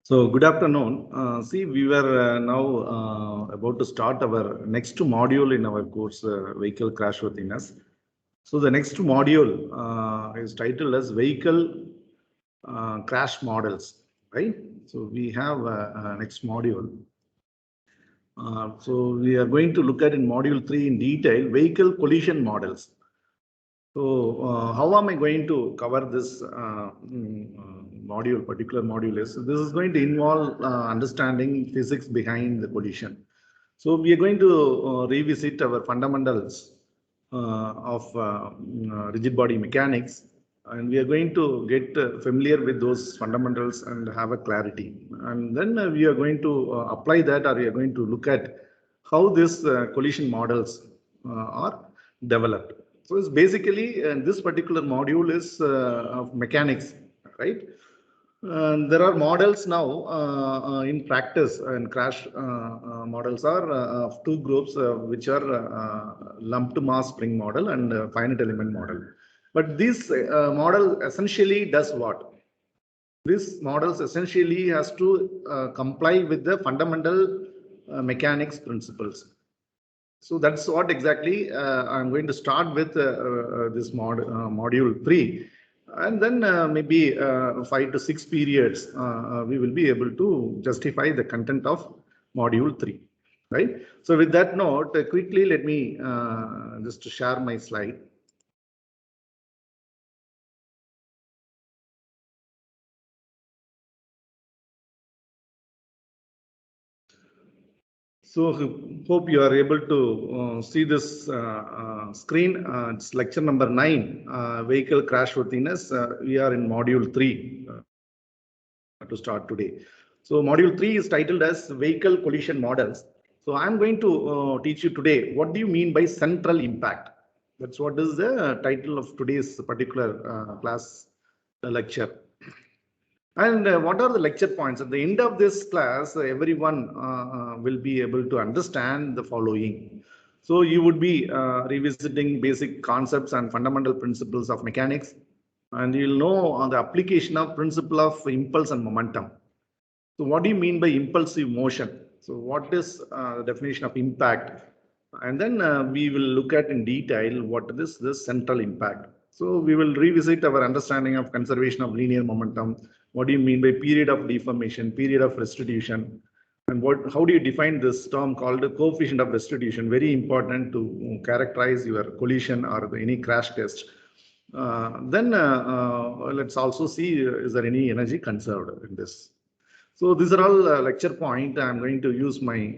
So good afternoon. See, we were now about to start our next module in our course, Vehicle Crashworthiness. So the next module is titled as Vehicle Crash Models, right? So we have next module. So we are going to look at in module 3 in detail, Vehicle Collision Models. So how am I going to cover this particular module is, this is going to involve understanding physics behind the collision. So we are going to revisit our fundamentals of rigid body mechanics, and we are going to get familiar with those fundamentals and have a clarity. And then we are going to apply that, or we are going to look at how these collision models are developed. So it's basically this particular module is of mechanics, right? There are models now in practice, and crash models are of two groups, which are lumped mass spring model and finite element model. But this model essentially does what? This models essentially has to comply with the fundamental mechanics principles. So that's what exactly I'm going to start with this module 3, and then maybe 5 to 6 periods we will be able to justify the content of module 3, right? So with that note, quickly let me just share my slide. So hope you are able to see this screen. It's lecture number 9, Vehicle Crashworthiness. We are in module 3 to start today. So module 3 is titled as Vehicle Collision Models. So I'm going to teach you today, what do you mean by central impact? That's what is the title of today's particular class lecture. And what are the lecture points? At the end of this class, everyone will be able to understand the following. So you would be revisiting basic concepts and fundamental principles of mechanics, and you'll know the application of principle of impulse and momentum. So what do you mean by impulsive motion? So what is the definition of impact? And then we will look at in detail what is this central impact. So we will revisit our understanding of conservation of linear momentum. What do you mean by period of deformation, period of restitution? And how do you define this term called the coefficient of restitution? Very important to characterize your collision or any crash test. Then let's also see, is there any energy conserved in this? So these are all lecture point. I'm going to use my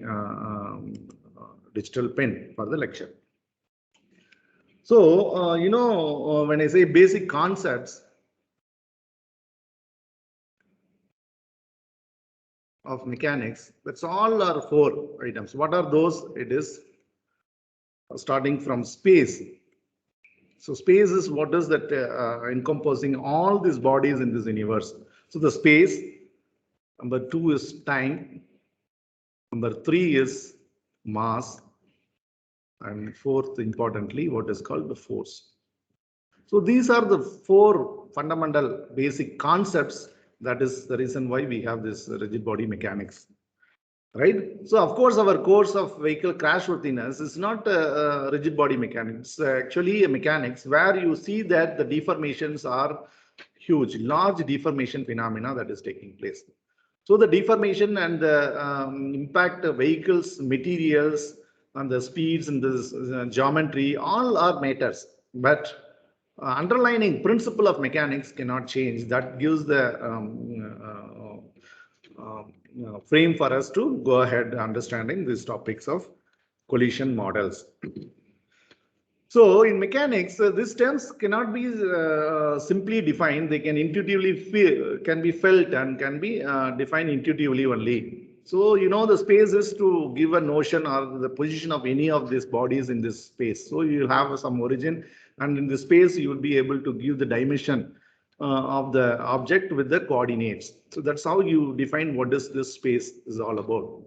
digital pen for the lecture. So, when I say basic concepts of mechanics, that's all are 4 items. What are those? It is starting from space. So space is what is that encompassing all these bodies in this universe. So the space. Number 2 is time. Number 3 is mass. And 4th, importantly, what is called the force. So these are the 4 fundamental basic concepts. That is the reason why we have this rigid body mechanics, right? So of course, our course of vehicle crashworthiness is not rigid body mechanics. It's actually a mechanics where you see that the deformations are huge, large deformation phenomena that is taking place. So the deformation and the impact of vehicles, materials, and the speeds and the geometry, all are matters. But underlining principle of mechanics cannot change. That gives the frame for us to go ahead understanding these topics of collision models. So in mechanics, these terms cannot be simply defined. They can intuitively can be felt and can be defined intuitively only. So, the space is to give a notion or the position of any of these bodies in this space. So you have some origin, and in this space, you will be able to give the dimension of the object with the coordinates. So that's how you define what is this space is all about.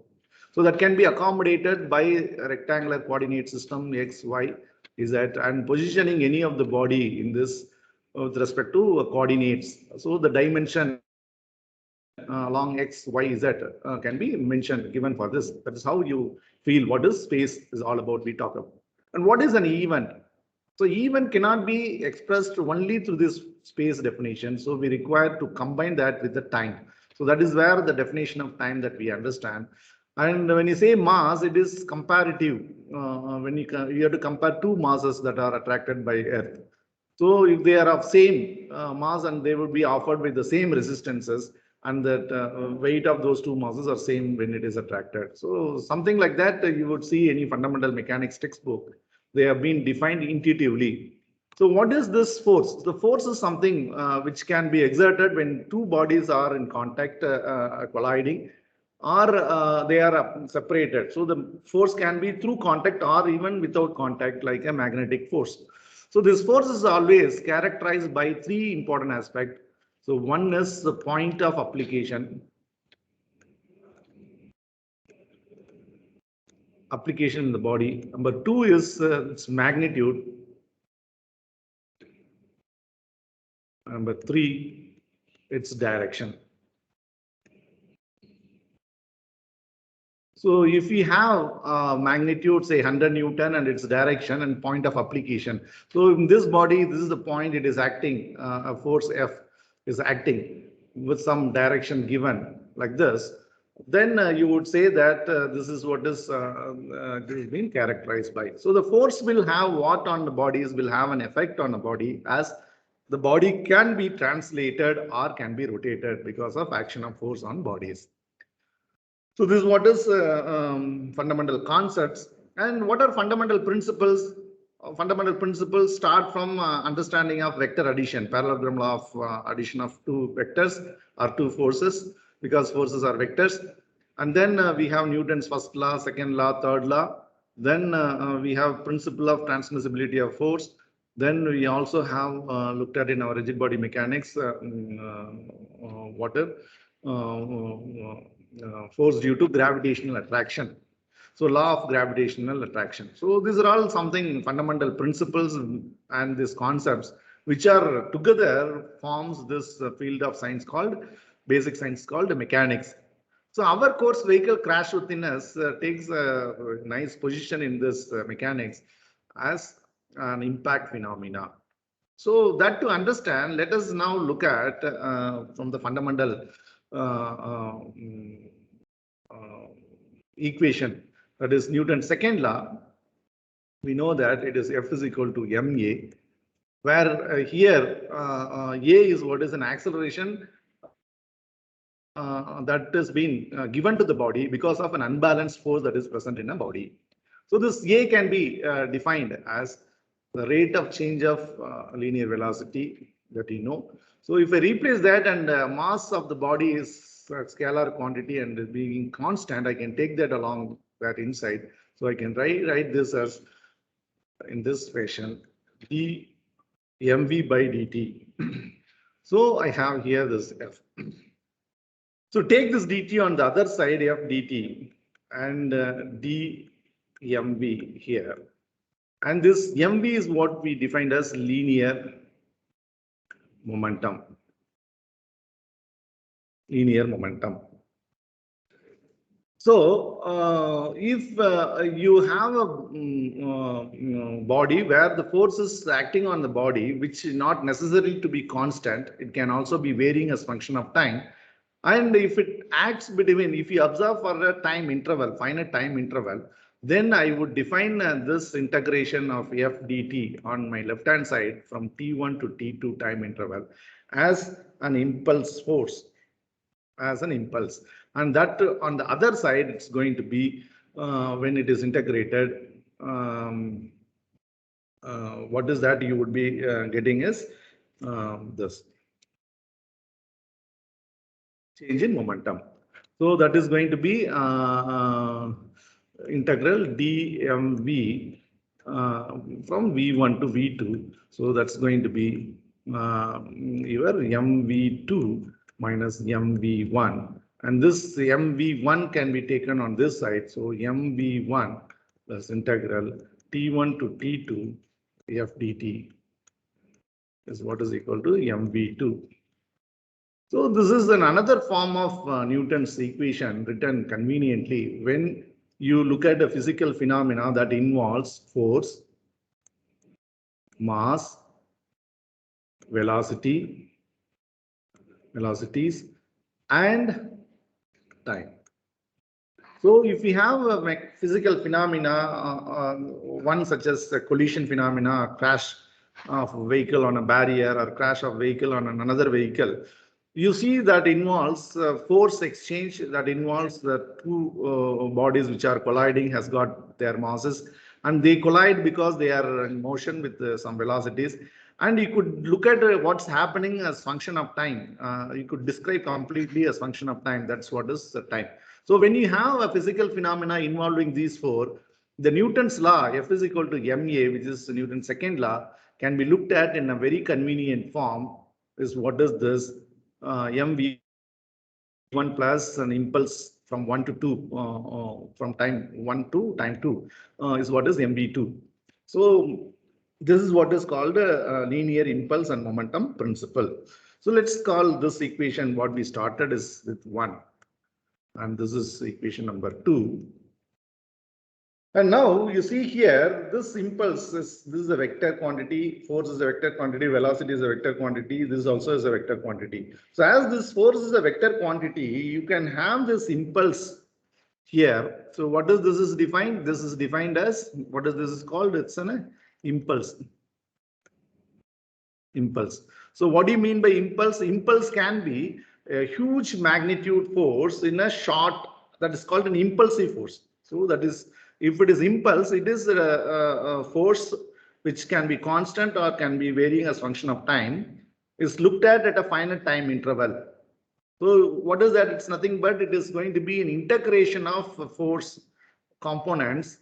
So that can be accommodated by a rectangular coordinate system, X, Y, Z, and positioning any of the body in this with respect to coordinates. So the dimension along x, y, z can be mentioned, given for this. That is how you feel what is space is all about. We talk about. And what is an event? So event cannot be expressed only through this space definition. So we require to combine that with the time. So that is where the definition of time that we understand. And when you say mass, it is comparative. When you have to compare two masses that are attracted by Earth. So if they are of same mass and they will be offered with the same resistances, and that weight of those two masses are same when it is attracted. So something like that you would see any fundamental mechanics textbook. They have been defined intuitively. So what is this force? The force is something which can be exerted when two bodies are in contact, colliding, or they are separated. So the force can be through contact or even without contact, like a magnetic force. So this force is always characterized by three important aspects. So one is the point of application. Application in the body. Number two is its magnitude. Number three, its direction. So if we have magnitude, say 100 Newton, and its direction and point of application. So in this body, this is the point it is acting, a force F is acting with some direction given like this. Then you would say that this is what is being characterized by. So the force will have what on the bodies, will have an effect on the body, as the body can be translated or can be rotated because of action of force on bodies. So this is what is fundamental concepts, and what are fundamental principles. Fundamental principles start from understanding of vector addition, parallelogram law of addition of two vectors or two forces, because forces are vectors. And then we have Newton's first law, second law, third law. Then we have principle of transmissibility of force. Then we also have looked at in our rigid body mechanics force due to gravitational attraction. So law of gravitational attraction. So these are all something fundamental principles and these concepts which are together forms this field of science called basic science called mechanics. So our course vehicle crashworthiness takes a nice position in this mechanics as an impact phenomena. So that to understand, let us now look at from the fundamental equation, that is Newton's second law. We know that it is F is equal to ma, where here a is what is an acceleration that has been given to the body because of an unbalanced force that is present in a body. So this a can be defined as the rate of change of linear velocity that you know. So if I replace that, and mass of the body is a scalar quantity and being constant, I can take that along that inside. So I can write this as in this fashion, d mv by dt. So I have here this f. So take this dt on the other side, f dt, and dmv here. And this mv is what we defined as linear momentum. Linear momentum. So if you have a body where the force is acting on the body, which is not necessary to be constant, it can also be varying as function of time. And if it acts between, if you observe for a time interval, finite time interval, then I would define this integration of f dt on my left hand side from t1 to t2 time interval as an impulse force, as an impulse. And that on the other side, it's going to be when it is integrated, what is that you would be getting is this change in momentum. So that is going to be integral dmv from v1 to v2. So that's going to be your mv2 minus mv1. And this mv1 can be taken on this side. So mv1 plus integral t1 to t2 f dt is what is equal to mv2. So this is another form of Newton's equation written conveniently when you look at a physical phenomena that involves force, mass, velocities, and time. So if we have a physical phenomena, one such as a collision phenomena, a crash of a vehicle on a barrier or crash of vehicle on another vehicle, you see that involves force exchange, that involves the two bodies which are colliding has got their masses, and they collide because they are in motion with some velocities. And you could look at what's happening as function of time. You could describe completely as function of time. That's what is time. So when you have a physical phenomena involving these four, the Newton's law, F is equal to ma, which is Newton's second law, can be looked at in a very convenient form. Is what is this? mv1 plus an impulse from 1 to 2, from time 1 to time 2, is what is mv2. So this is what is called a linear impulse and momentum principle. So let's call this equation, what we started is with 1. And this is equation number 2. And now you see here, this impulse this is a vector quantity, force is a vector quantity, velocity is a vector quantity, this also is a vector quantity. So as this force is a vector quantity, you can have this impulse here. So what is this is defined? This is defined as, what is this is called? It's an impulse. So what do you mean by impulse? Impulse can be a huge magnitude force in a short, that is called an impulsive force. So that is, if it is impulse, it is a force which can be constant or can be varying as function of time, is looked at a finite time interval. So what is that? It's nothing but it is going to be an integration of force components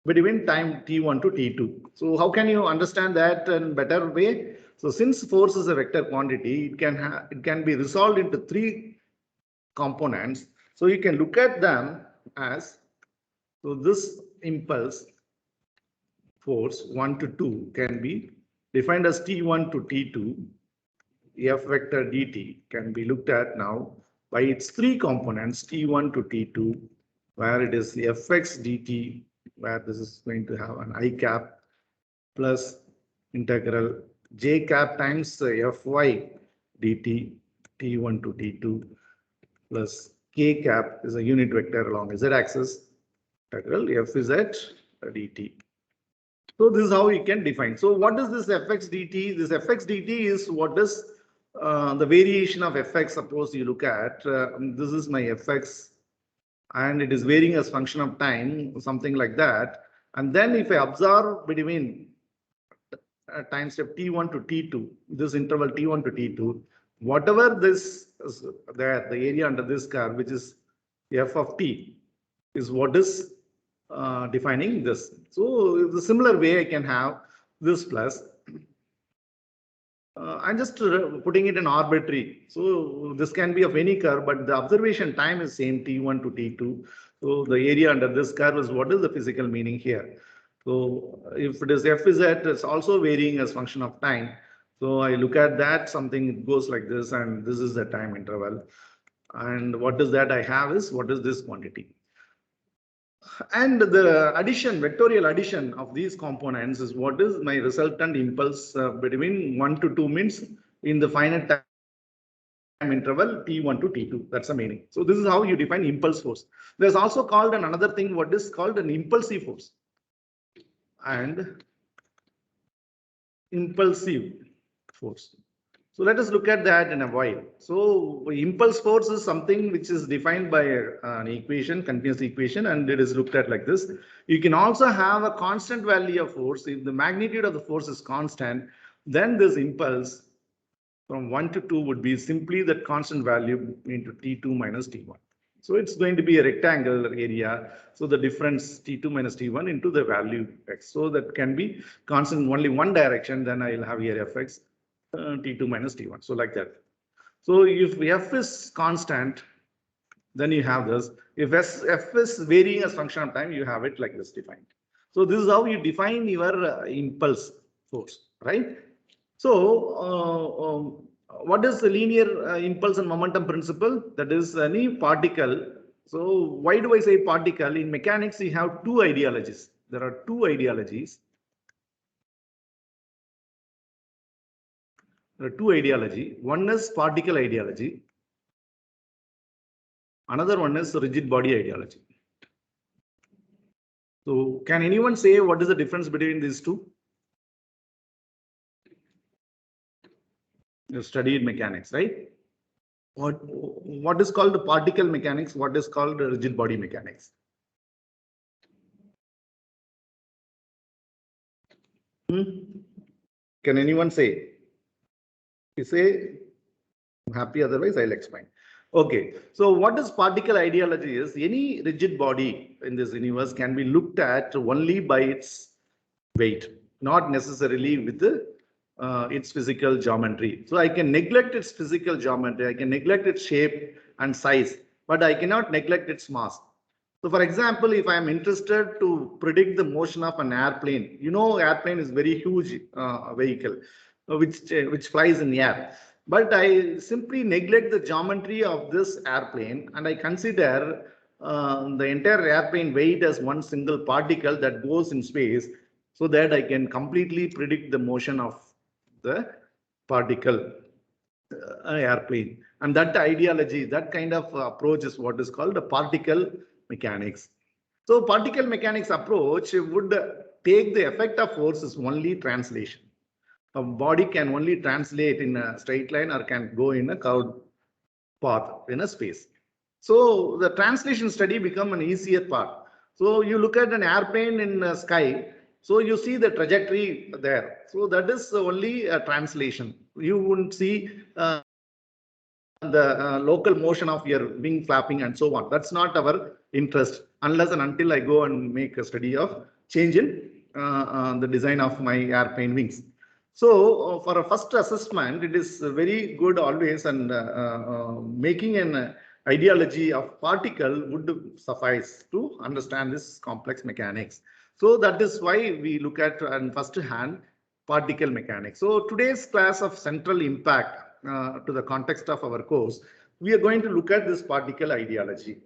between time t1 to t2. So how can you understand that in a better way? So since force is a vector quantity, it can be resolved into 3 components. So you can look at them as, so this impulse force 1 to 2 can be defined as t1 to t2. F vector dt can be looked at now by its 3 components t1 to t2, where it is the fx dt, where this is going to have an I cap plus integral j cap times fy dt t1 to t2 plus k cap is a unit vector along z axis integral fz dt. So this is how you can define. So what is this fx dt? This fx dt is what is the variation of fx. Suppose you look at this is my fx and it is varying as function of time, something like that. And then if I observe between time step t1 to t2, this interval t1 to t2, whatever this is there, the area under this curve, which is f of t, is what is defining this. So the similar way I can have this plus. I'm just putting it in arbitrary. So this can be of any curve, but the observation time is same t1 to t2. So the area under this curve is what is the physical meaning here. So if it is fz, it's also varying as function of time. So I look at that, something goes like this, and this is the time interval. And what is that I have is, what is this quantity? And the addition, vectorial addition of these components is what is my resultant impulse between 1 to 2 means in the finite time interval t1 to t2. That's the meaning. So this is how you define impulse force. There's also called another thing, what is called an impulsive force and impulsive force. So let us look at that in a while. So impulse force is something which is defined by an equation, continuous equation, and it is looked at like this. You can also have a constant value of force. If the magnitude of the force is constant, then this impulse from 1 to 2 would be simply that constant value into t2 minus t1. So it's going to be a rectangular area. So the difference t2 minus t1 into the value x. So that can be constant in only one direction. Then I'll have here fx. T2 minus T1. So like that. So if F is constant, then you have this. If F is varying as function of time, you have it like this defined. So this is how you define your impulse force, right? So what is the linear impulse and momentum principle? That is any particle. So why do I say particle? In mechanics, we have two ideologies. There are two ideologies. There are two ideology. One is particle ideology. Another one is rigid body ideology. So can anyone say what is the difference between these two? You studied mechanics, right? What is called particle mechanics? What is called rigid body mechanics? Can anyone say? You say, I'm happy, otherwise I'll explain. Okay, so what is particle ideology is any rigid body in this universe can be looked at only by its weight, not necessarily with its physical geometry. So I can neglect its physical geometry, I can neglect its shape and size, but I cannot neglect its mass. So for example, if I am interested to predict the motion of an airplane, you know, airplane is very huge vehicle which flies in the air. But I simply neglect the geometry of this airplane and I consider the entire airplane weight as one single particle that goes in space, so that I can completely predict the motion of the particle airplane. And that ideology, that kind of approach is what is called a particle mechanics. So particle mechanics approach would take the effect of force is only translation. A body can only translate in a straight line or can go in a curved path in a space. So the translation study become an easier part. So you look at an airplane in the sky, so you see the trajectory there. So that is only a translation. You wouldn't see the local motion of your wing flapping and so on. That's not our interest unless and until I go and make a study of change in the design of my airplane wings. So for a first assessment, it is very good always, and making an ideology of particle would suffice to understand this complex mechanics. So that is why we look at first hand particle mechanics. So today's class of central impact to the context of our course, we are going to look at this particle ideology.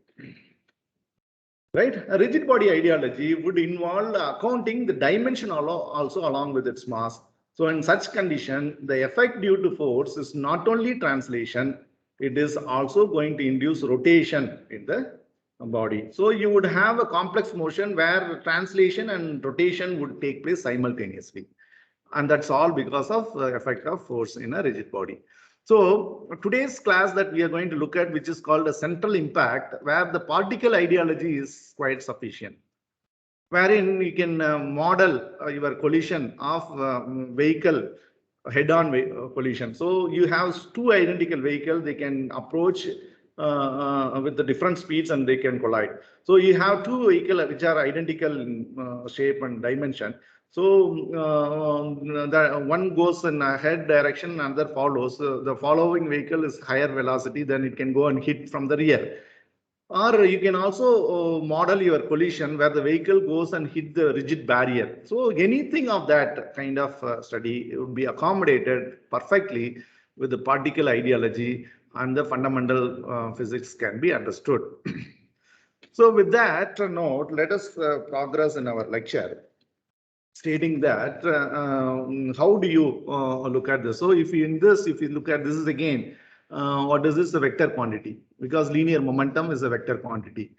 Right? A rigid body ideology would involve accounting the dimension also along with its mass. So in such condition, the effect due to force is not only translation, it is also going to induce rotation in the body. So you would have a complex motion where translation and rotation would take place simultaneously. And that's all because of the effect of force in a rigid body. So today's class that we are going to look at, which is called a central impact, where the particle ideology is quite sufficient, wherein you can model your collision of vehicle head-on collision. So you have two identical vehicles, they can approach with the different speeds and they can collide. So you have two vehicles which are identical in shape and dimension. So the one goes in a head direction, another follows. The following vehicle is higher velocity, then it can go and hit from the rear. Or you can also model your collision where the vehicle goes and hit the rigid barrier. So anything of that kind of study would be accommodated perfectly with the particle ideology, and the fundamental physics can be understood. So with that note, let us progress in our lecture, stating that how do you look at this? So if you look at this is again, what is this? The vector quantity, because linear momentum is a vector quantity.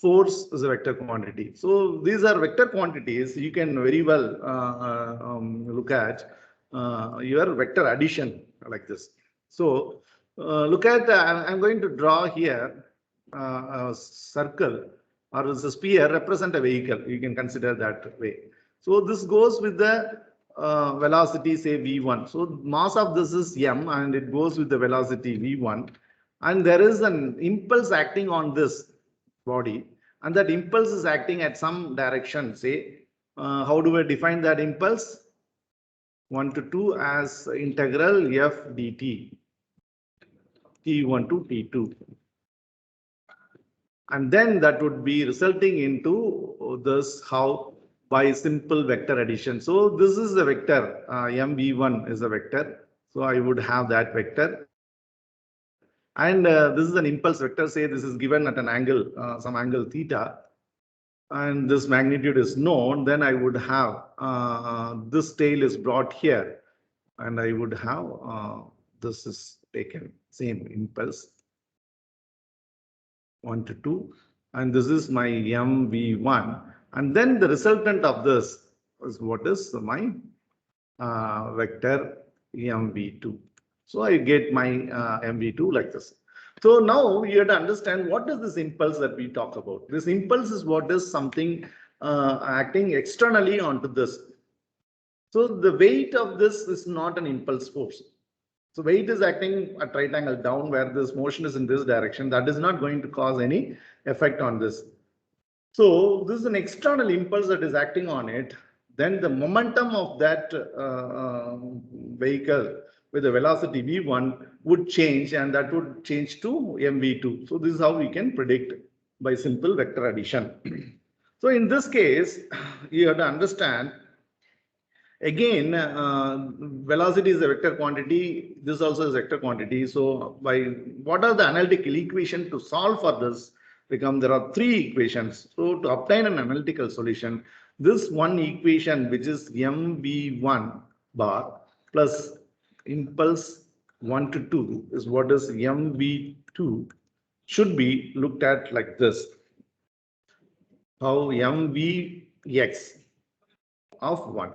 Force is a vector quantity. So these are vector quantities. You can very well look at your vector addition like this. So look at, I'm going to draw here a circle or a sphere represent a vehicle. You can consider that way. So this goes with the velocity, say v1. So mass of this is m and it goes with the velocity v1. And there is an impulse acting on this body. And that impulse is acting at some direction. Say, how do I define that impulse? 1 to 2 as integral f dt, t1 to t2. And then that would be resulting into this how by simple vector addition. So this is the vector, mv1 is a vector. So I would have that vector. And this is an impulse vector. Say this is given at an angle, some angle theta, and this magnitude is known. Then I would have this tail is brought here, and I would have this is taken, same impulse 1 to 2, and this is my MV1, and then the resultant of this is what is my vector MV2. So I get my MV2 like this. So now you have to understand what is this impulse that we talk about. This impulse is what is something acting externally onto this. So the weight of this is not an impulse force. So weight is acting at right angle down where this motion is in this direction. That is not going to cause any effect on this. So this is an external impulse that is acting on it. Then the momentum of that vehicle with the velocity v1 would change, and that would change to mv2. So this is how we can predict by simple vector addition. So in this case, you have to understand again, velocity is a vector quantity. This also is a vector quantity. So by what are the analytical equation to solve for this? There are three equations. So to obtain an analytical solution, this one equation, which is mv1 bar plus impulse 1 to 2 is what is mv2, should be looked at like this. How mvx of 1.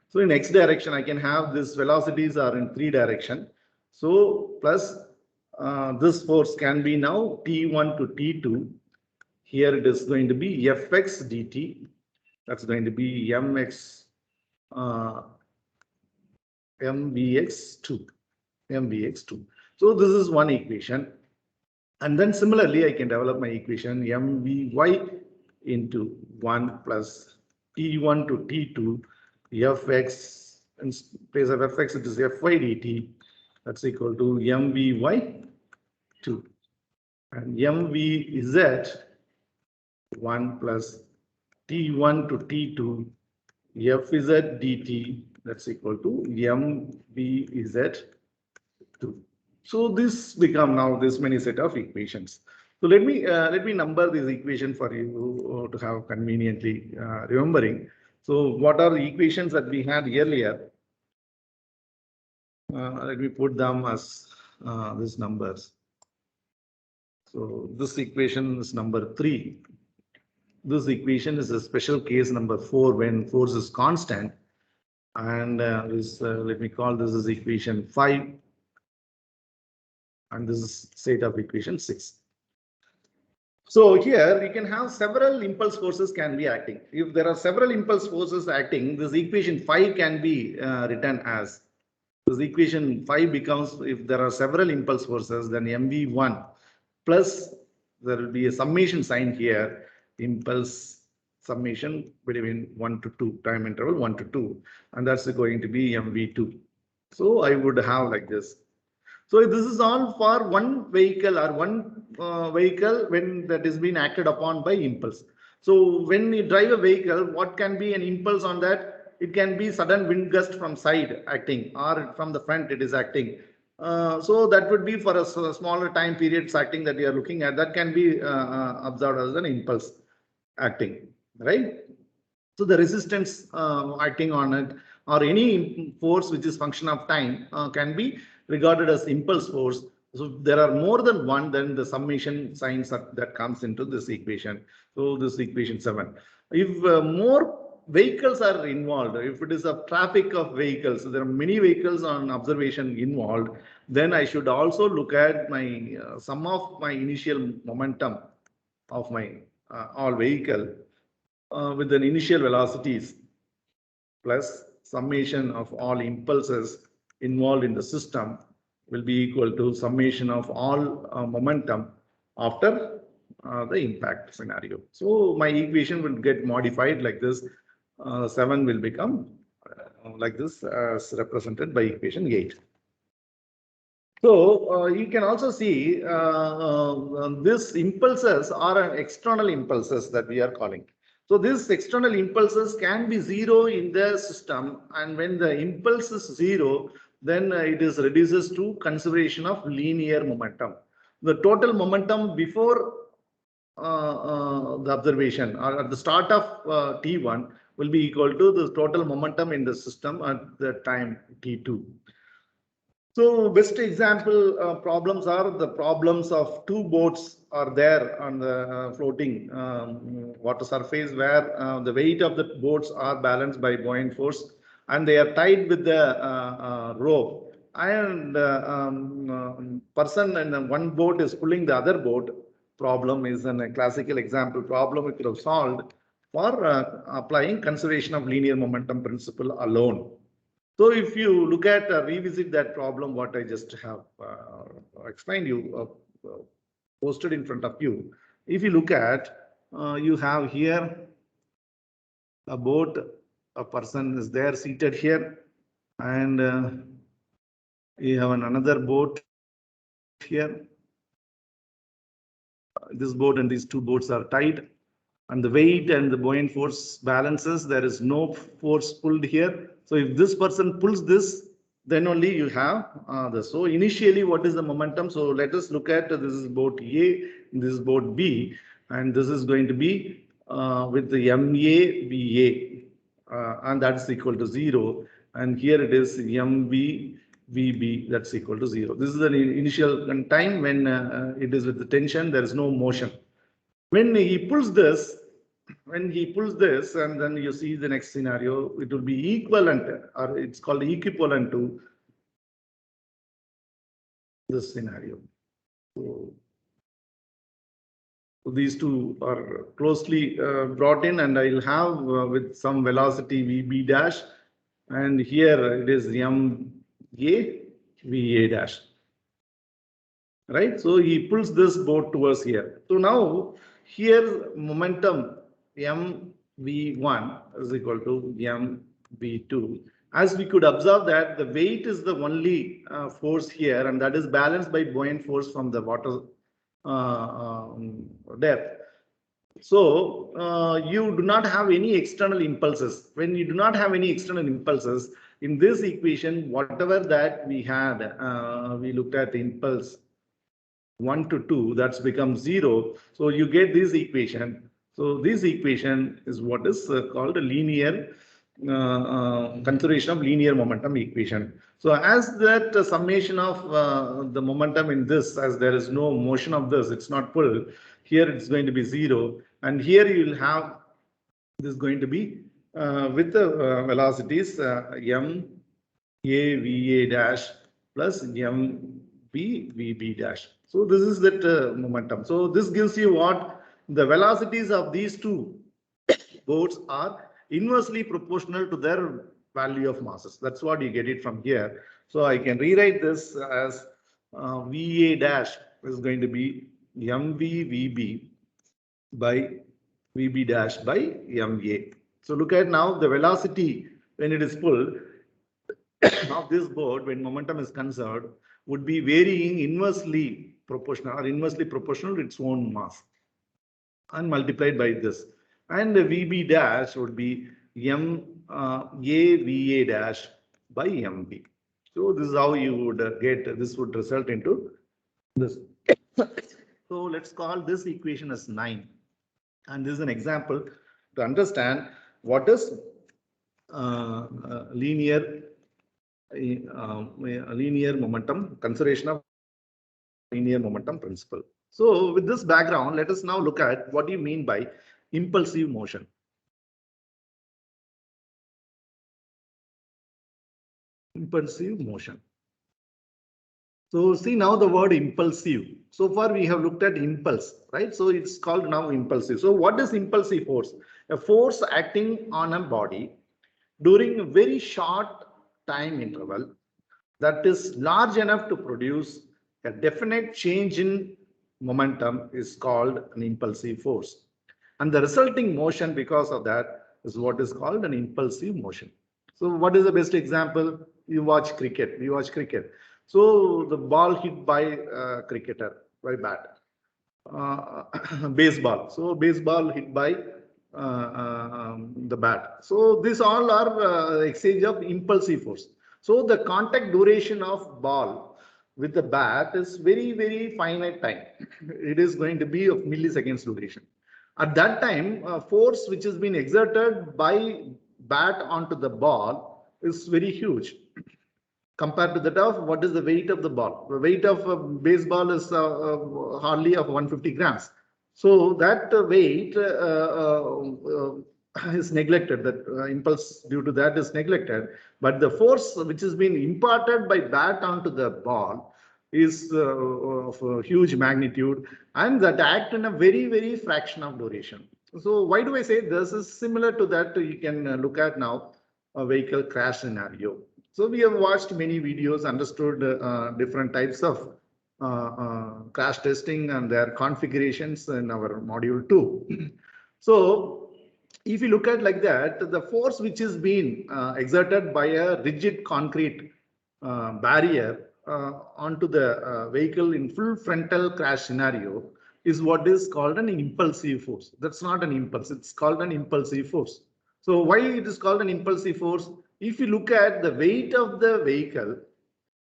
So in x direction, I can have this velocities are in 3 direction. So plus this force can be now T1 to T2. Here it is going to be Fx dt. That's going to be mx mvx2. mvx2. So this is one equation. And then similarly, I can develop my equation mvy into 1 plus T1 to T2. Fx, in place of Fx, it is Fy dt. That's equal to mvy2. And mvz 1 plus T1 to T2 Fz dt. That's equal to mvz2. So this become now this many set of equations. So let me number this equation for you to have conveniently remembering. So what are the equations that we had earlier? Let me put them as these numbers. So this equation is number 3. This equation is a special case number 4 when force is constant. And let me call this as equation 5. And this is set of equation 6. So here we can have several impulse forces can be acting. If there are several impulse forces acting, this equation 5 can be written as, this equation 5 becomes, if there are several impulse forces, then mv1 plus there will be a summation sign here, impulse summation between 1 to 2, time interval 1 to 2, and that's going to be mv2. So I would have like this. So this is all for one vehicle or one vehicle when that is being acted upon by impulse. So when you drive a vehicle, what can be an impulse on that? It can be sudden wind gust from side acting, or from the front it is acting. So that would be for a smaller time periods acting that we are looking at. That can be observed as an impulse acting, right? So the resistance acting on it, or any force which is function of time, can be regarded as impulse force. So there are more than one, then the summation signs that comes into this equation. So this equation 7. If more vehicles are involved, if it is a traffic of vehicles, so there are many vehicles on observation involved, then I should also look at my sum of my initial momentum of my all vehicle with an initial velocities plus summation of all impulses involved in the system will be equal to summation of all momentum after the impact scenario. So my equation will get modified like this. 7 will become like this as represented by equation 8. So you can also see these impulses are external impulses that we are calling. So these external impulses can be zero in the system, and when the impulse is zero, then it is reduces to conservation of linear momentum. The total momentum before the observation or at the start of T1 will be equal to the total momentum in the system at the time T2. So best example problems are the problems of two boats are there on the floating water surface where the weight of the boats are balanced by buoyant force and they are tied with the rope, and person in one boat is pulling the other boat. Problem is a classical example problem we could have solved for applying conservation of linear momentum principle alone. So if you look at revisit that problem, what I just have explained you, posted in front of you. If you look at, you have here a boat, a person is there seated here, and you have another boat here. This boat and these two boats are tied, and the weight and the buoyant force balances. There is no force pulled here. So if this person pulls this, then only you have this. So initially, what is the momentum? So let us look at this is boat A, this is boat B, and this is going to be with the MA, VA, and that's equal to 0. And here it is MV, VB, that's equal to 0. This is the initial time when it is with the tension, there is no motion. When he pulls this, and then you see the next scenario, it will be equivalent, or it's called equivalent to this scenario. So these two are closely brought in, and I'll have with some velocity VB dash, and here it is MA, VA dash. Right? So he pulls this boat towards here. So now here momentum MV1 is equal to MV2. As we could observe that the weight is the only force here, and that is balanced by buoyant force from the water depth. So you do not have any external impulses. When you do not have any external impulses, in this equation, whatever that we had, we looked at the impulse 1 to 2, that's become 0. So you get this equation. So this equation is what is called a linear conservation of linear momentum equation. So as that summation of the momentum in this, as there is no motion of this, it's not pulled, here it's going to be 0. And here you will have this going to be with the velocities M, A, VA dash plus M, B, VB dash. So this is that momentum. So this gives you what the velocities of these two boats are inversely proportional to their value of masses. That's what you get it from here. So I can rewrite this as VA dash is going to be MV VB by VB dash by MA. So look at now the velocity when it is pulled of this boat when momentum is conserved would be varying inversely proportional to its own mass and multiplied by this. And the VB dash would be VA dash by MB. So this is how you would get, this would result into this. So let's call this equation as 9. And this is an example to understand what is linear momentum, conservation of linear momentum principle. So with this background, let us now look at what do you mean by impulsive motion. Impulsive motion. So see now the word impulsive. So far we have looked at impulse, right? So it's called now impulsive. So what is impulsive force? A force acting on a body during a very short time interval that is large enough to produce a definite change in momentum is called an impulsive force. And the resulting motion because of that is what is called an impulsive motion. So what is the best example? You watch cricket. We watch cricket. So the ball hit by cricketer by bat. Baseball. So baseball hit by the bat. So these all are exchange of impulsive force. So the contact duration of ball with the bat is very, very finite time. It is going to be of milliseconds duration. At that time, force which has been exerted by bat onto the ball is very huge compared to that of what is the weight of the ball. The weight of a baseball is hardly of 150 grams. So that weight is neglected, that impulse due to that is neglected. But the force which has been imparted by bat onto the ball is of a huge magnitude, and that act in a very, very fraction of duration. So why do I say this is similar to that? You can look at now a vehicle crash scenario. So we have watched many videos, understood different types of crash testing and their configurations in our module 2. So if you look at like that, the force which is being exerted by a rigid concrete barrier onto the vehicle in full frontal crash scenario is what is called an impulsive force. That's not an impulse, it's called an impulsive force. So why it is called an impulsive force? If you look at the weight of the vehicle,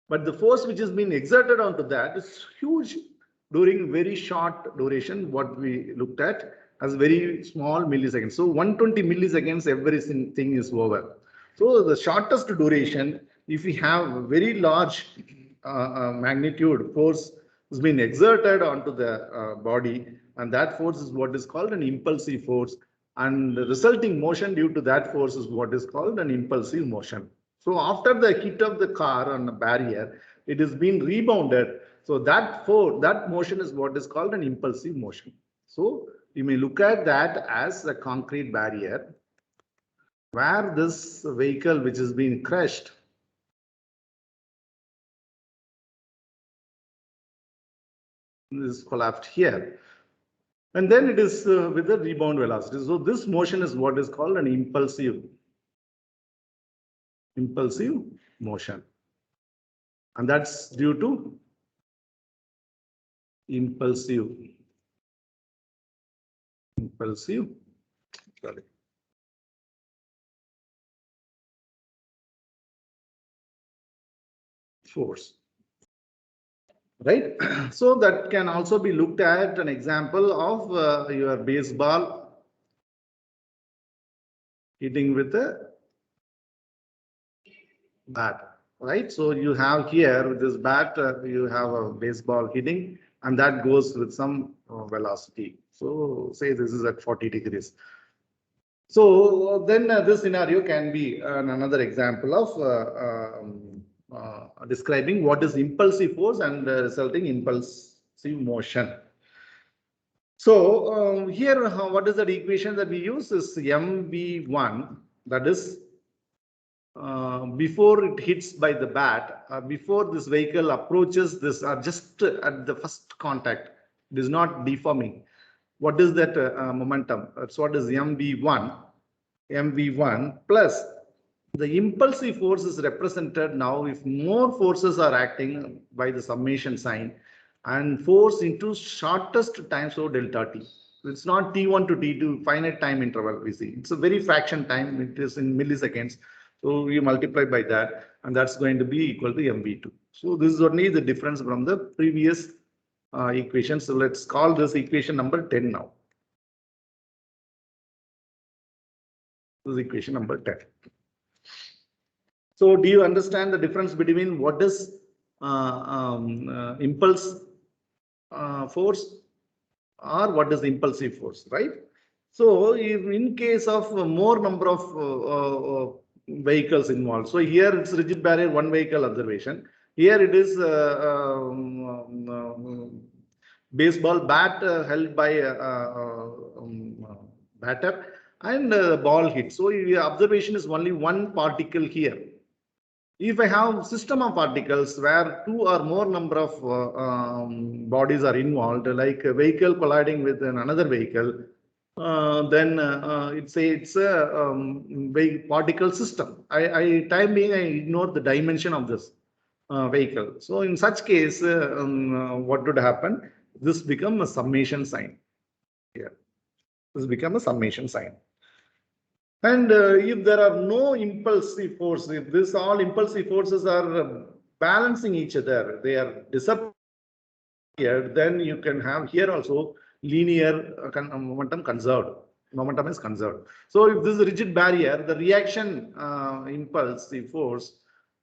but the force which has been exerted onto that is huge during very short duration, what we looked at as very small milliseconds. So 120 milliseconds, everything is over. So the shortest duration, if we have very large magnitude force has been exerted onto the body, and that force is what is called an impulsive force, and the resulting motion due to that force is what is called an impulsive motion. So after the hit of the car on the barrier, it has been rebounded. So that motion is what is called an impulsive motion. So you may look at that as a concrete barrier where this vehicle which is being crushed is collapsed here. And then it is with the rebound velocity. So this motion is what is called an impulsive motion. And that's due to impulsive force. Right? So that can also be looked at an example of your baseball hitting with a bat, right? So you have here with this bat, you have a baseball hitting, and that goes with some velocity. So say this is at 40 degrees. So then this scenario can be another example of describing what is impulsive force and resulting impulsive motion. So here, what is that equation that we use is MV1, that is before it hits by the bat, before this vehicle approaches this, just at the first contact, it is not deforming. What is that momentum? That's what is MV1 plus the impulsive force is represented now if more forces are acting by the summation sign and force into shortest time, so delta t. It's not t1 to t2 finite time interval we see. It's a very fraction time, it is in milliseconds. So you multiply by that, and that's going to be equal to MV2. So this is only the difference from the previous equation. So let's call this equation number 10 now. This is equation number 10. So do you understand the difference between what is impulse force or what is impulsive force, right? So if in case of more number of vehicles involved, so here it's rigid barrier, one vehicle observation. Here it is baseball bat held by batter and ball hit. So the observation is only one particle here. If I have system of particles where two or more number of bodies are involved, like a vehicle colliding with another vehicle, then it's a particle system. Time being, I ignore the dimension of this vehicle. So in such case, what would happen? This become a summation sign. Here, this become a summation sign. And if there are no impulsive force, if this all impulsive forces are balancing each other, they are disappeared, then you can have here also linear momentum conserved. Momentum is conserved. So if this is a rigid barrier, the reaction impulsive force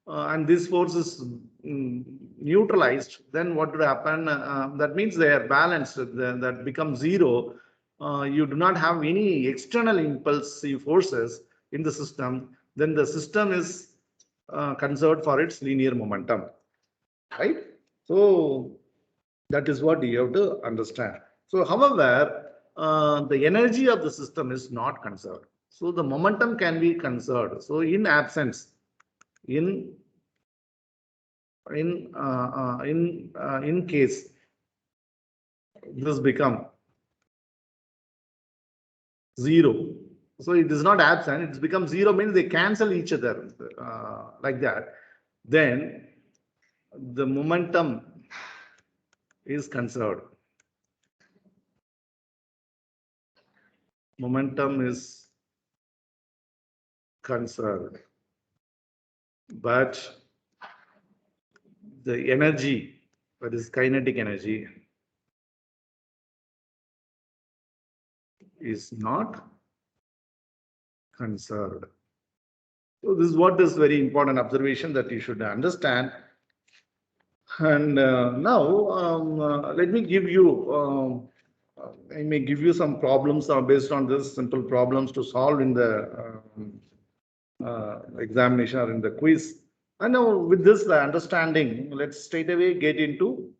and this force is neutralized, then what would happen? That means they are balanced, that becomes zero. You do not have any external impulsive forces in the system, then the system is conserved for its linear momentum, right? So that is what you have to understand. So however, the energy of the system is not conserved. So the momentum can be conserved. So in absence, in case this become zero, so it is not absent, it's become zero means they cancel each other like that, then the momentum is conserved. Momentum is conserved, but the energy, that is kinetic energy, is not conserved. So this is what is very important observation that you should understand. And now let me give you, I may give you some problems based on this, simple problems to solve in the examination or in the quiz. And now with this understanding, let's straight away get into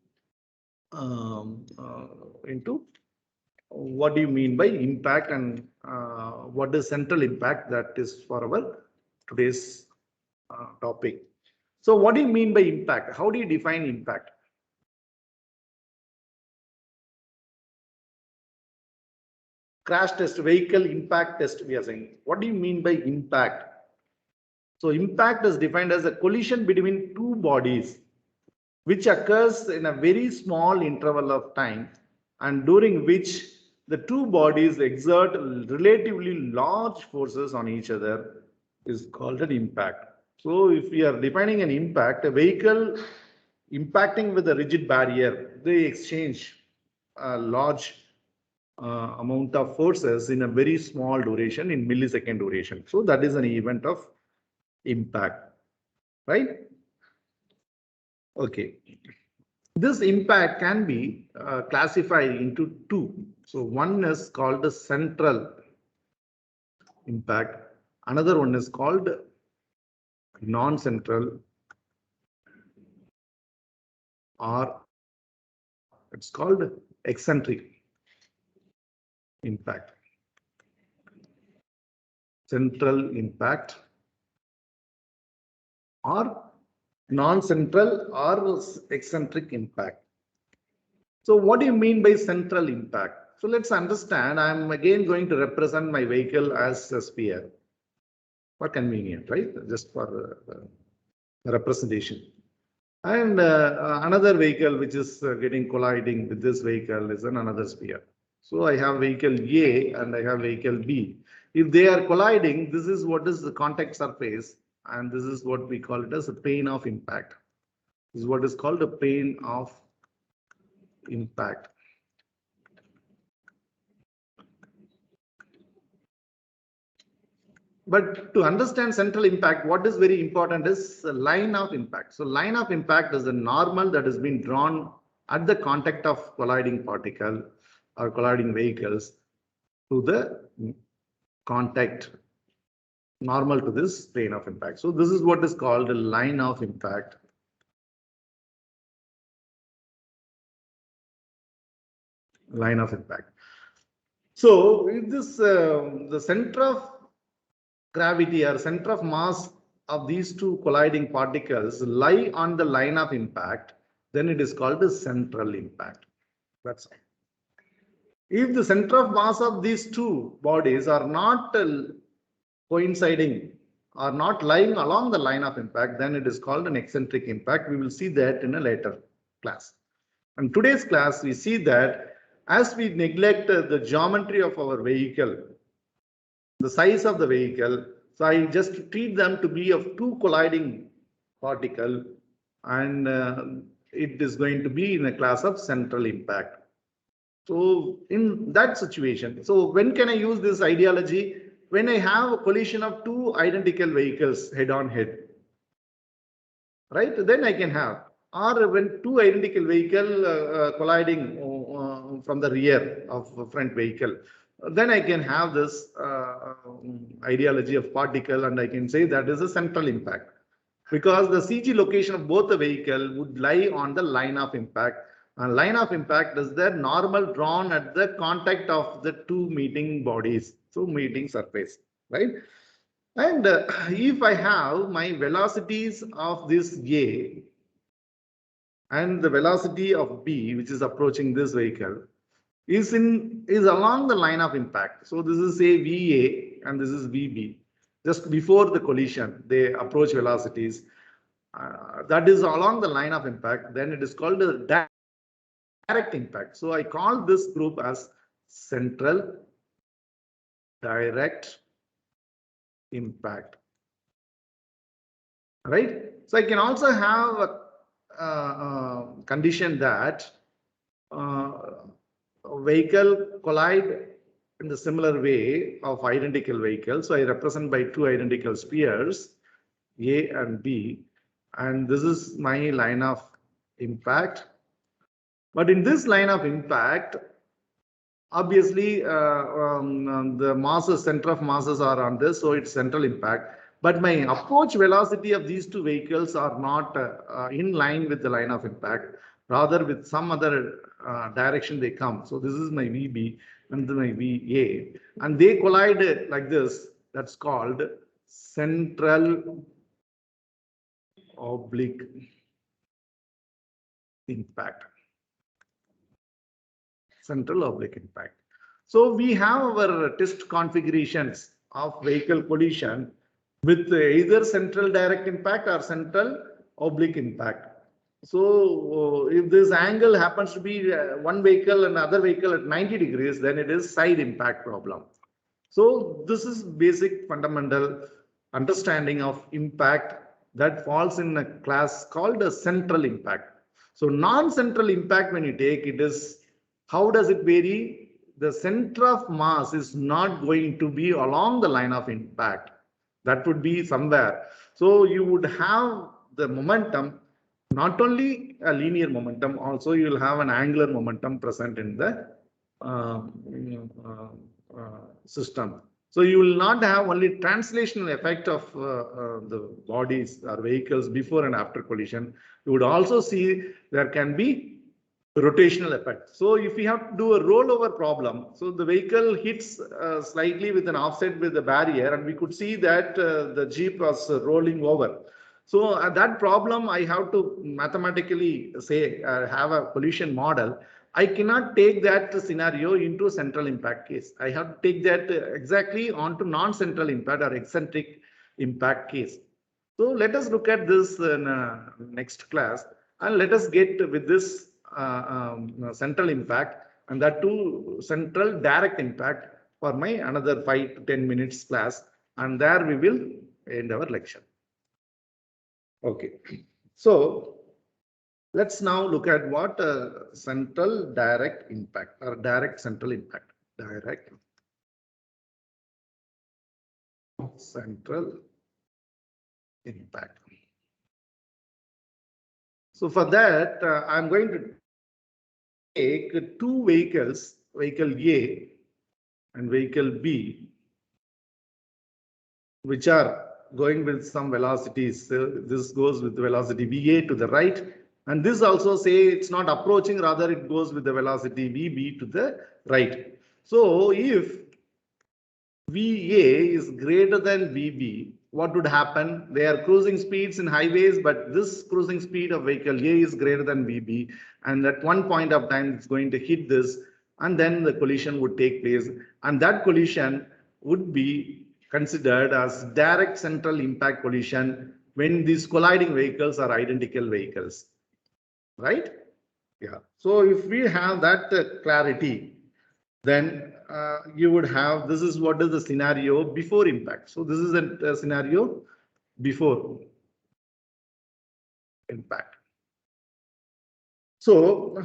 what do you mean by impact and what is central impact, that is for our today's topic. So what do you mean by impact? How do you define impact? Crash test, vehicle impact test, we are saying. What do you mean by impact? So impact is defined as a collision between two bodies which occurs in a very small interval of time and during which the two bodies exert relatively large forces on each other is called an impact. So if we are defining an impact, a vehicle impacting with a rigid barrier, they exchange a large amount of forces in a very small duration, in millisecond duration. So that is an event of impact, right? Okay. This impact can be classified into two. So one is called the central impact. Another one is called non-central, or it's called eccentric impact. Central impact or non-central or eccentric impact. So what do you mean by central impact? So let's understand, I'm again going to represent my vehicle as a sphere for convenient, right? Just for representation. And another vehicle which is getting colliding with this vehicle is another sphere. So I have vehicle A and I have vehicle B. If they are colliding, this is what is the contact surface, and this is what we call it as a plane of impact. This is what is called a plane of impact. But to understand central impact, what is very important is the line of impact. So line of impact is a normal that has been drawn at the contact of colliding particle or colliding vehicles to the contact normal to this plane of impact. So this is what is called a line of impact. Line of impact. So if this the center of gravity or center of mass of these two colliding particles lie on the line of impact, then it is called the central impact. That's all. If the center of mass of these two bodies are not coinciding or not lying along the line of impact, then it is called an eccentric impact. We will see that in a later class. In today's class, we see that as we neglect the geometry of our vehicle, the size of the vehicle. So I just treat them to be of two colliding particle, and it is going to be in a class of central impact. So in that situation, so when can I use this ideology? When I have a collision of two identical vehicles head on head, right? Then I can have, or when two identical vehicle colliding from the rear of a front vehicle, then I can have this ideology of particle, and I can say that is a central impact, because the CG location of both the vehicle would lie on the line of impact. And line of impact is the normal drawn at the contact of the two meeting bodies, so meeting surface, right? And if I have my velocities of this A and the velocity of B, which is approaching this vehicle, is along the line of impact. So this is say VA and this is VB. Just before the collision, they approach velocities. That is along the line of impact. Then it is called a direct impact. So I call this group as central direct impact. Right? So I can also have a condition that vehicle collide in the similar way of identical vehicles. So I represent by two identical spheres, A and B, and this is my line of impact. But in this line of impact, obviously the masses, center of masses are on this, so it's central impact. But my approach velocity of these two vehicles are not in line with the line of impact, rather with some other direction they come. So this is my VB and my VA, and they collide like this. That's called central oblique impact. Central oblique impact. So we have our test configurations of vehicle collision with either central direct impact or central oblique impact. So if this angle happens to be one vehicle and other vehicle at 90 degrees, then it is side impact problem. So this is basic fundamental understanding of impact that falls in a class called a central impact. So non-central impact, when you take it, is how does it vary? The center of mass is not going to be along the line of impact. That would be somewhere. So you would have the momentum, not only a linear momentum, also you will have an angular momentum present in the system. So you will not have only translational effect of the bodies or vehicles before and after collision. You would also see there can be rotational effect. So if we have to do a rollover problem, so the vehicle hits slightly with an offset with the barrier, and we could see that the Jeep was rolling over. So that problem, I have to mathematically say have a collision model. I cannot take that scenario into a central impact case. I have to take that exactly onto non-central impact or eccentric impact case. So let us look at this in next class, and let us get with this central impact, and that too central direct impact for my another 5 to 10 minutes class, and there we will end our lecture. Okay, so let's now look at what central direct impact or direct central impact. Direct central impact. So for that, I'm going to take two vehicles, vehicle A and vehicle B, which are going with some velocities. So this goes with the velocity VA to the right, and this also say it's not approaching, rather it goes with the velocity VB to the right. So if VA is greater than VB, what would happen? They are cruising speeds in highways, but this cruising speed of vehicle A is greater than VB, and at one point of time it's going to hit this, and then the collision would take place, and that collision would be considered as direct central impact collision when these colliding vehicles are identical vehicles, right? Yeah. So if we have that clarity, then you would have, this is what is the scenario before impact. So this is a scenario before impact. So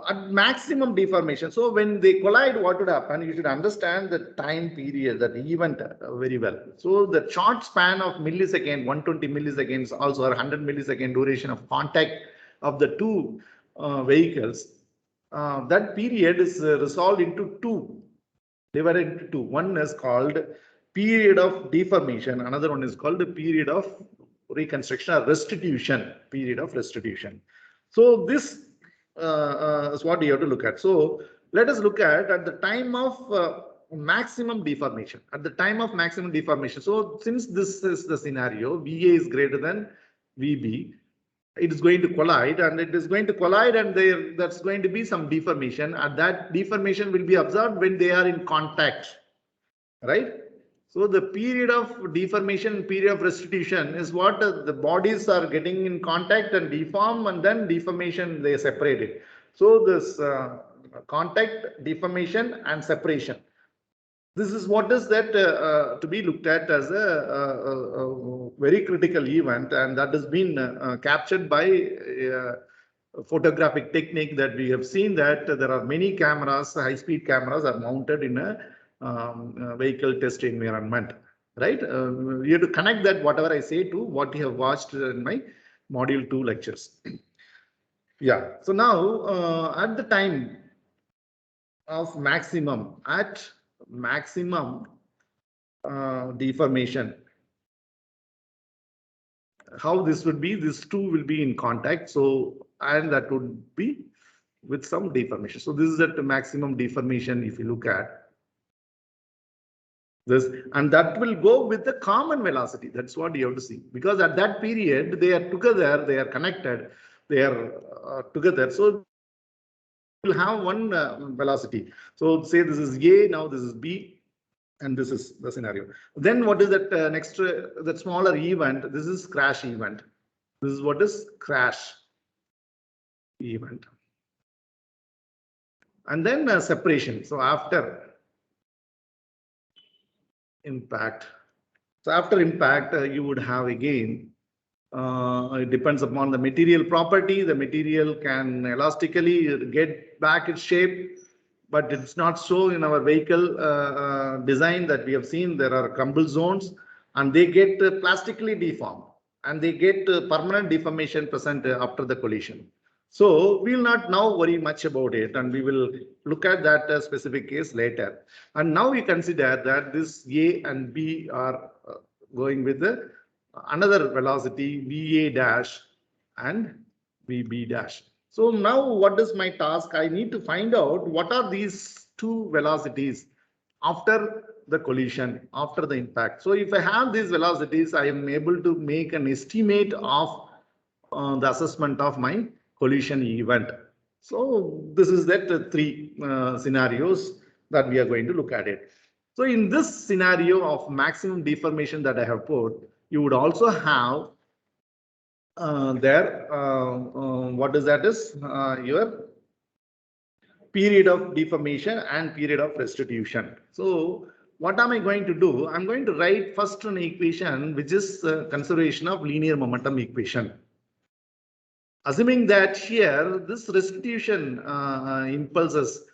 at maximum deformation, so when they collide, what would happen? You should understand the time period, that event very well. So the short span of millisecond, 120 milliseconds, also or 100 millisecond duration of contact of the two vehicles, that period is resolved into two, divided into two. One is called period of deformation. Another one is called the period of reconstruction or restitution, period of restitution. So this is what you have to look at. So let us look at the time of maximum deformation. At the time of maximum deformation. So since this is the scenario, VA is greater than VB, it is going to collide, and it is going to collide, and that's going to be some deformation, and that deformation will be observed when they are in contact, right? So the period of deformation, period of restitution is what the bodies are getting in contact and deform, and then deformation they separate it. So this contact, deformation, and separation. This is what is that to be looked at as a very critical event, and that has been captured by photographic technique that we have seen, that there are many cameras, high-speed cameras are mounted in a vehicle test environment, right? You have to connect that whatever I say to what you have watched in my module 2 lectures. Yeah, so now at the time of maximum, deformation, how this would be, these two will be in contact, so and that would be with some deformation. So this is at the maximum deformation. If you look at this, and that will go with the common velocity. That's what you have to see, because at that period they are together, they are connected, they are together, so you'll have one velocity. So say this is A, now this is B, and this is the scenario. Then what is that next, that smaller event? This is crash event. This is what is crash event. And then separation. So after impact. So after impact, you would have again, it depends upon the material property. The material can elastically get back its shape, but it's not so in our vehicle design that we have seen. There are crumble zones, and they get plastically deformed, and they get permanent deformation present after the collision. So we will not now worry much about it, and we will look at that specific case later. And now we consider that this A and B are going with another velocity VA dash and VB dash. So now what is my task? I need to find out what are these two velocities after the collision, after the impact. So if I have these velocities, I am able to make an estimate of the assessment of my collision event. So this is that three scenarios that we are going to look at it. So in this scenario of maximum deformation that I have put, you would also have what is that is your period of deformation and period of restitution. So what am I going to do? I'm going to write first an equation which is conservation of linear momentum equation. Assuming that here this restitution impulses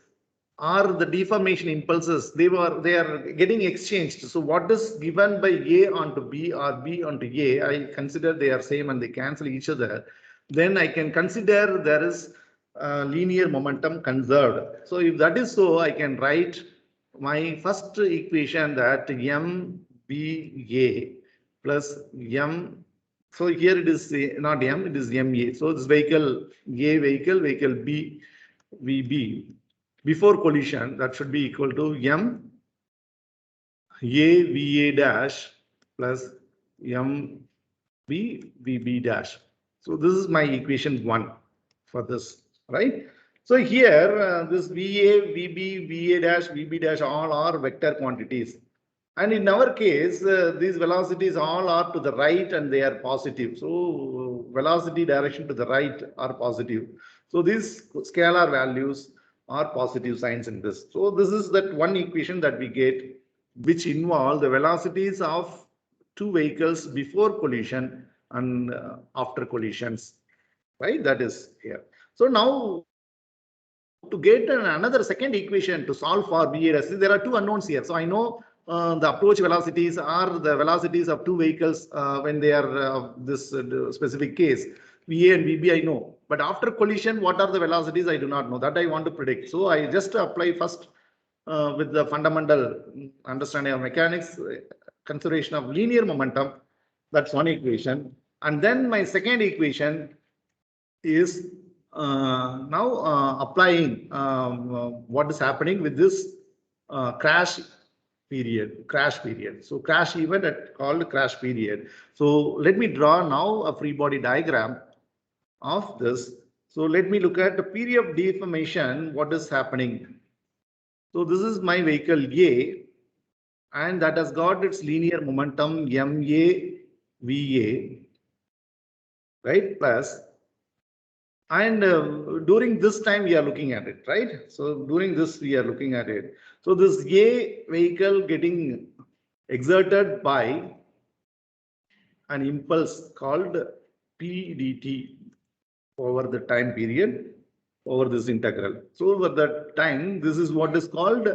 or the deformation impulses, they are getting exchanged. So what is given by A onto B or B onto A, I consider they are same and they cancel each other. Then I can consider there is linear momentum conserved. So if that is so, I can write my first equation that MBA plus M. So here it is not M, it is MA. So this vehicle A vehicle B VB. Before collision, that should be equal to M A VA dash plus M B VB dash. So this is my equation 1 for this, right? So here this VA, VB, VA dash, VB dash all are vector quantities. And in our case, these velocities all are to the right and they are positive. So velocity direction to the right are positive. So these scalar values or positive signs in this. So this is that one equation that we get, which involve the velocities of two vehicles before collision and after collisions, right? That is here. So now to get another second equation to solve for VA, there are two unknowns here. So I know the approach velocities are the velocities of two vehicles when they are this specific case. VA and VB I know, but after collision, what are the velocities? I do not know. That I want to predict. So I just apply first with the fundamental understanding of mechanics, consideration of linear momentum. That's one equation. And then my second equation is now applying what is happening with this crash period. So crash event called crash period. So let me draw now a free body diagram of this. So let me look at the period of deformation. What is happening? So this is my vehicle A, and that has got its linear momentum MA VA, right? Plus, and during this time we are looking at it, right? So during this we are looking at it. So this A vehicle getting exerted by an impulse called PDT over the time period over this integral. So over that time, this is what is called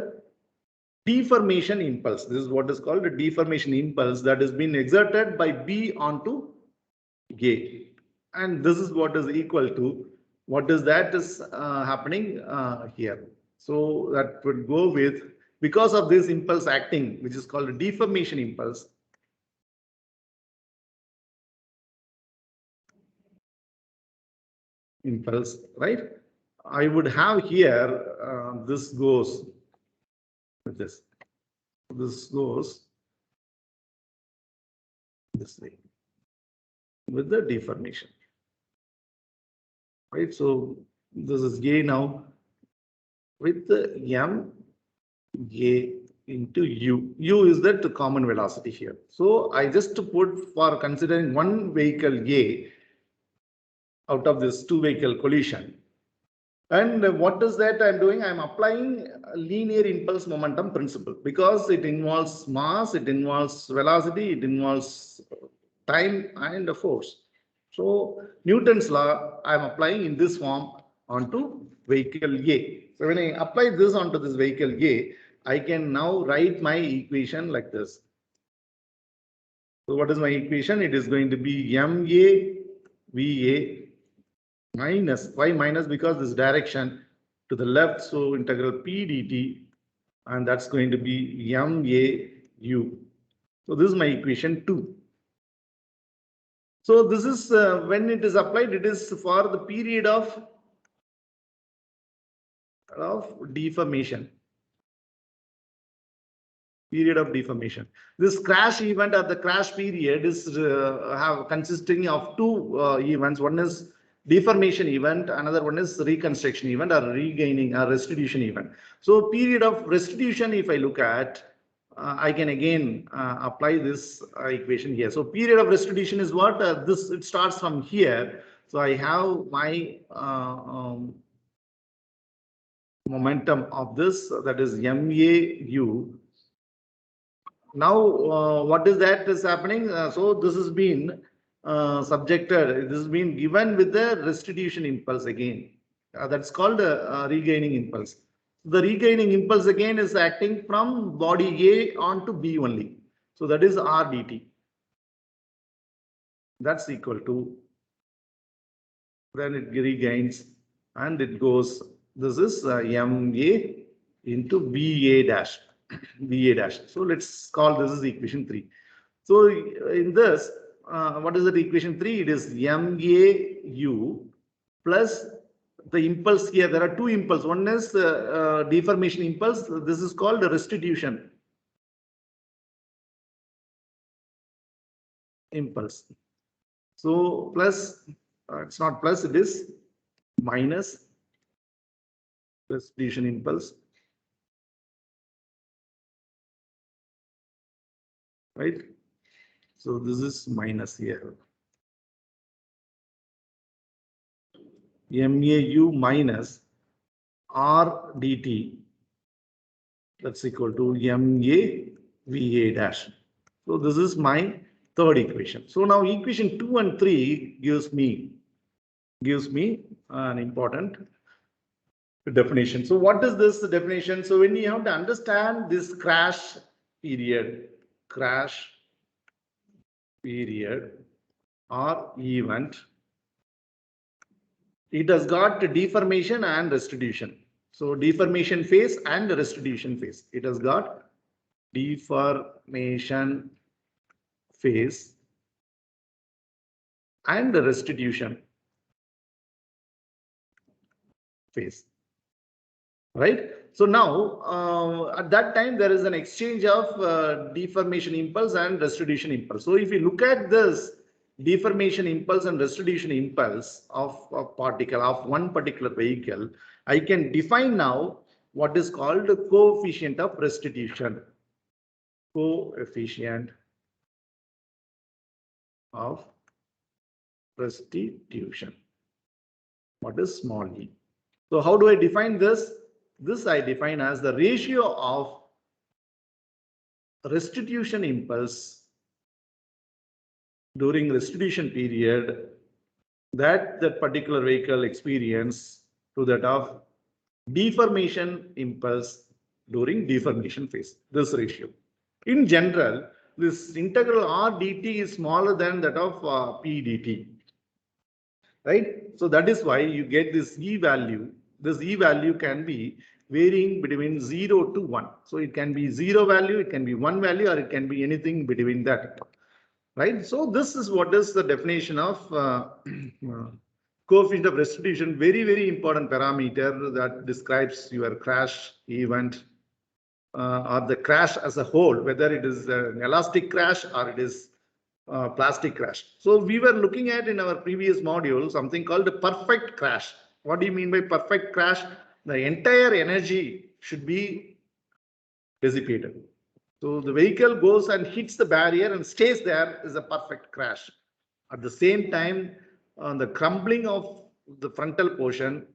deformation impulse. This is what is called a deformation impulse that has been exerted by B onto A. And this is what is equal to what is that is happening here. So that would go with, because of this impulse acting, which is called a deformation impulse. Right? I would have here, this goes with this. This goes this way with the deformation. Right? So this is A now with the M A into U. U is that common velocity here. So I just put, for considering one vehicle A out of this two vehicle collision. And what is that I'm doing? I'm applying linear impulse momentum principle because it involves mass, it involves velocity, it involves time and force. So Newton's law I'm applying in this form onto vehicle A. So when I apply this onto this vehicle A, I can now write my equation like this. So what is my equation? It is going to be MA VA minus, why minus? Because this direction to the left, so integral P dt, and that's going to be MAU. So this is my equation 2. So this is when it is applied, it is for the period of deformation. Period of deformation. This crash event or the crash period is consisting of two events. One is deformation event, another one is reconstruction event or regaining or restitution event. So period of restitution, if I look at, I can again apply this equation here. So period of restitution is what? This, it starts from here. So I have my momentum of this, that is MAU. Now, what is that is happening? So this has been subjected, this has been given with the restitution impulse again. That's called regaining impulse. The regaining impulse again is acting from body A onto B only. So that is R dt. That's equal to, then it regains and it goes, this is MA into BA dash. BA dash. So let's call this is equation 3. So in this, what is the equation 3? It is MAU plus the impulse here. There are two impulse. One is deformation impulse. This is called restitution impulse. So plus, it's not plus, it is minus restitution impulse. Right? So this is minus here. MAU minus R dt, that's equal to MA VA dash. So this is my third equation. So now equation 2 and 3 gives me an important definition. So what is this definition? So when you have to understand this crash period or event, it has got deformation and restitution. So deformation phase and restitution phase. It has got deformation phase and restitution phase. Right? So now at that time there is an exchange of deformation impulse and restitution impulse. So if you look at this deformation impulse and restitution impulse of a particle of one particular vehicle, I can define now what is called the coefficient of restitution. Coefficient of restitution. What is small e? So how do I define this? This I define as the ratio of restitution impulse during restitution period that particular vehicle experience to that of deformation impulse during deformation phase. This ratio. In general, this integral R dt is smaller than that of P dt. Right? So that is why you get this E value. This E value can be varying between 0 to 1. So it can be 0 value, it can be 1 value, or it can be anything between that. Right? So this is what is the definition of coefficient of restitution. Very, very important parameter that describes your crash event or the crash as a whole, whether it is an elastic crash or it is plastic crash. So we were looking at in our previous module something called a perfect crash. What do you mean by perfect crash? The entire energy should be dissipated. So the vehicle goes and hits the barrier and stays there is a perfect crash. At the same time, the crumbling of the frontal portion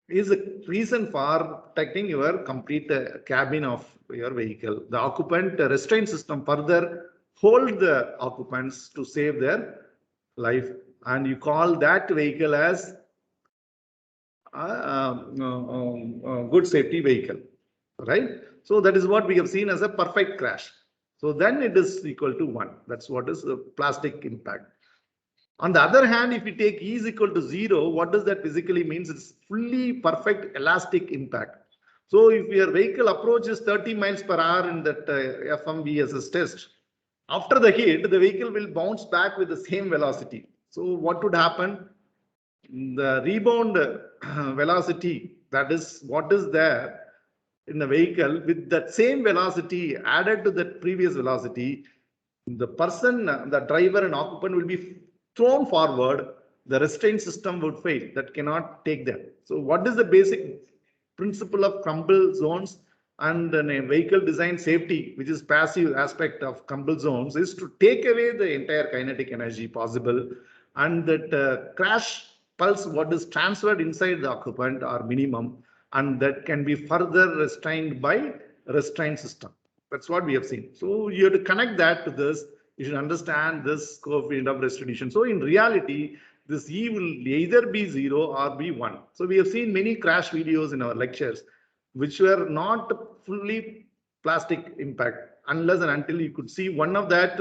is a reason for protecting your complete cabin of your vehicle. The occupant restraint system further hold the occupants to save their life, and you call that vehicle as good safety vehicle, right? So that is what we have seen as a perfect crash. So then it is equal to 1. That's what is the plastic impact. On the other hand, if we take E is equal to 0, what does that physically means? It's fully perfect elastic impact. So if your vehicle approaches 30 miles per hour in that FMVSS test, after the hit, the vehicle will bounce back with the same velocity. So what would happen? The rebound velocity, that is what is there in the vehicle, with that same velocity added to that previous velocity, the person, the driver and occupant will be thrown forward. The restraint system would fail. That cannot take them. So what is the basic principle of crumble zones and a vehicle design safety, which is passive aspect of crumble zones, is to take away the entire kinetic energy possible, and that crash pulse what is transferred inside the occupant are minimum, and that can be further restrained by restraint system. That's what we have seen. So you have to connect that to this. You should understand this coefficient of restitution. So in reality, this E will either be 0 or be 1. So we have seen many crash videos in our lectures, which were not fully plastic impact, unless and until you could see one of that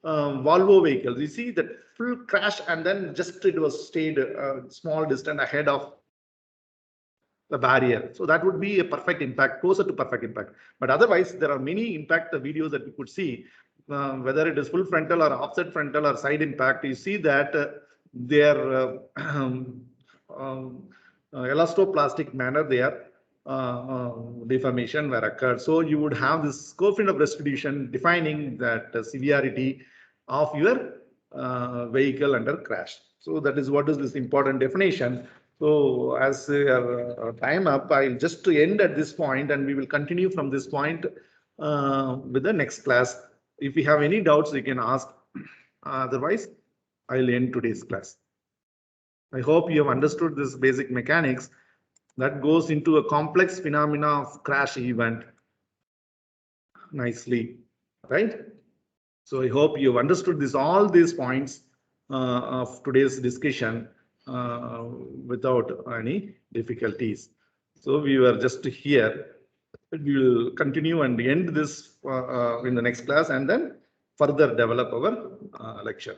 Volvo vehicles. You see that full crash, and then just it was stayed a small distance ahead of the barrier. So that would be a perfect impact, closer to perfect impact. But otherwise, there are many impact videos that we could see, whether it is full frontal or offset frontal or side impact. You see that their elastoplastic manner, their deformation were occurred. So you would have this coefficient of restitution defining that severity of your vehicle under crash. So that is what is this important definition. So as time up, I'll just end at this point, and we will continue from this point with the next class. If you have any doubts, you can ask. Otherwise, I'll end today's class. I hope you have understood this basic mechanics. that goes into a complex phenomena of crash event nicely, right? So I hope you've understood all these points of today's discussion without any difficulties. So we were just here. We will continue and end this in the next class and then further develop our lecture.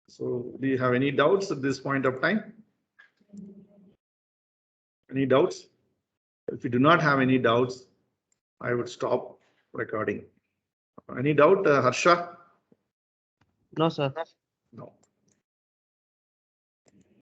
So do you have any doubts at this point of time? Any doubts? If you do not have any doubts, I would stop recording. Any doubt, Harsha? No, sir. No.